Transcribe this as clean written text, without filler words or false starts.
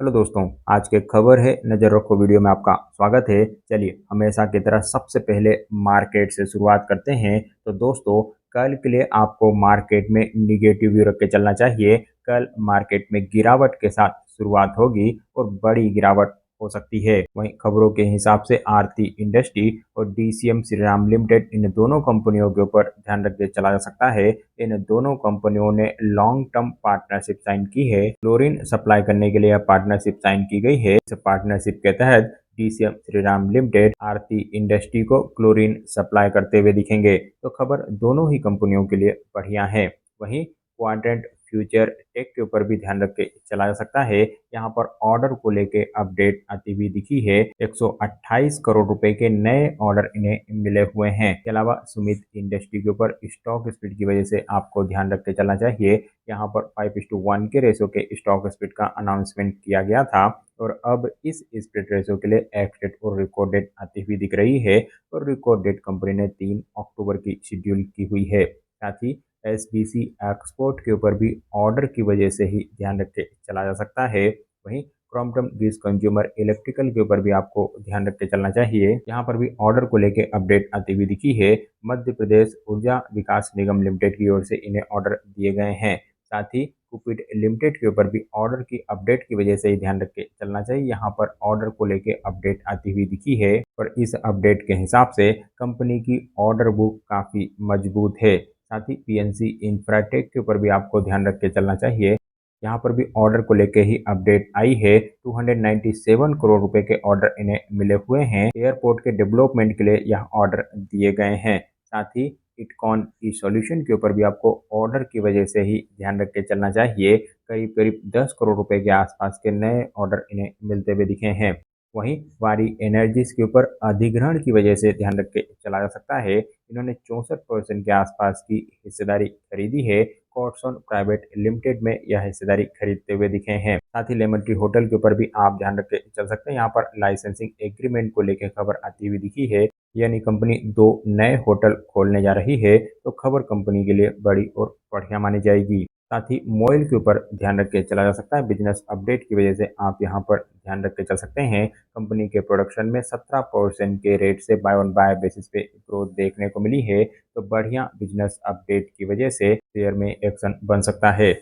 Hello दोस्तों। आज की खबर है नजर रखो वीडियो में आपका स्वागत है। चलिए हमेशा की तरह सबसे पहले मार्केट से शुरुआत करते हैं। तो दोस्तों, कल के लिए आपको मार्केट में निगेटिव व्यू रख के चलना चाहिए। कल मार्केट में गिरावट के साथ शुरुआत होगी और बड़ी गिरावट हो सकती है। वहीं खबरों के हिसाब से आरती इंडस्ट्री और डीसीएम श्रीराम लिमिटेड, इन दोनों कंपनियों के ऊपर ध्यान रख के चला जा सकता है। इन दोनों कंपनियों ने लॉन्ग टर्म पार्टनरशिप साइन की है। क्लोरीन सप्लाई करने के लिए यह पार्टनरशिप साइन की गई है। इस पार्टनरशिप के तहत डीसीएम श्रीराम लिमिटेड आरती इंडस्ट्री को क्लोरीन सप्लाई करते हुए दिखेंगे। तो खबर दोनों ही कंपनियों के लिए बढ़िया है। वहीं क्वाड्रेंट फ्यूचर टेक के ऊपर भी ध्यान रख के चला जा सकता है। यहाँ पर ऑर्डर को लेके अपडेट आती हुई दिखी है। 128 करोड़ रुपए के नए ऑर्डर इन्हें मिले हुए हैं। इसके अलावा सुमित इंडस्ट्री के ऊपर स्टॉक स्प्लिट की वजह से आपको ध्यान रख के चलना चाहिए। यहाँ पर 5:1 के रेशो के स्टॉक स्प्लिट का अनाउंसमेंट किया गया था और अब इस स्प्लिट रेशो के लिए एक्स डेट और रिकॉर्ड डेट आती हुई दिख रही है। और रिकॉर्ड डेट कंपनी ने 3 अक्टूबर की शेड्यूल की हुई है। साथ ही एसबीसी एक्सपोर्ट के ऊपर भी ऑर्डर की वजह से ही ध्यान रख के चला जा सकता है। वहीं क्रॉम्पटन ग्रीस कंज्यूमर इलेक्ट्रिकल के ऊपर भी आपको ध्यान रख के चलना चाहिए। यहाँ पर भी ऑर्डर को लेके अपडेट आती हुई दिखी है। मध्य प्रदेश ऊर्जा विकास निगम लिमिटेड की ओर से इन्हें ऑर्डर दिए गए हैं। साथ ही कुपिड लिमिटेड के ऊपर भी ऑर्डर की अपडेट की वजह से ही ध्यान रख के चलना चाहिए। यहाँ पर ऑर्डर को लेके अपडेट आती हुई दिखी है और इस अपडेट के हिसाब से कंपनी की ऑर्डर बुक काफी मजबूत है। साथ ही पीएनसी इंफ्राटेक के ऊपर भी आपको ध्यान रख के चलना चाहिए। यहाँ पर भी ऑर्डर को लेके ही अपडेट आई है। 297 करोड़ रुपए के ऑर्डर इन्हें मिले हुए हैं। एयरपोर्ट के डेवलपमेंट के लिए यह ऑर्डर दिए गए हैं। साथ ही इटकॉन ई सॉल्यूशन के ऊपर भी आपको ऑर्डर की वजह से ही ध्यान रख के चलना चाहिए। करीब करीब 10 करोड़ रुपए के आसपास के नए ऑर्डर इन्हें मिलते हुए दिखे हैं। वहीं वारी एनर्जीज के ऊपर अधिग्रहण की वजह से ध्यान रख के चला जा सकता है। इन्होंने 64% के आसपास की हिस्सेदारी खरीदी है। कॉटसोन प्राइवेट लिमिटेड में यह हिस्सेदारी खरीदते हुए दिखे हैं। साथ ही लेमन ट्री होटल के ऊपर भी आप ध्यान रख के चल सकते हैं। यहाँ पर लाइसेंसिंग एग्रीमेंट को लेकर खबर आती हुई दिखी है। यानी कंपनी 2 नए होटल खोलने जा रही है। तो खबर कंपनी के लिए बड़ी और बढ़िया मानी जाएगी। साथ ही मोइल के ऊपर ध्यान रख के चला जा सकता है। बिजनेस अपडेट की वजह से आप यहाँ पर ध्यान रख के चल सकते हैं। कंपनी के प्रोडक्शन में 17% के रेट से बाय ऑन बाय बेसिस पे ग्रोथ देखने को मिली है। तो बढ़िया बिजनेस अपडेट की वजह से शेयर में एक्शन बन सकता है।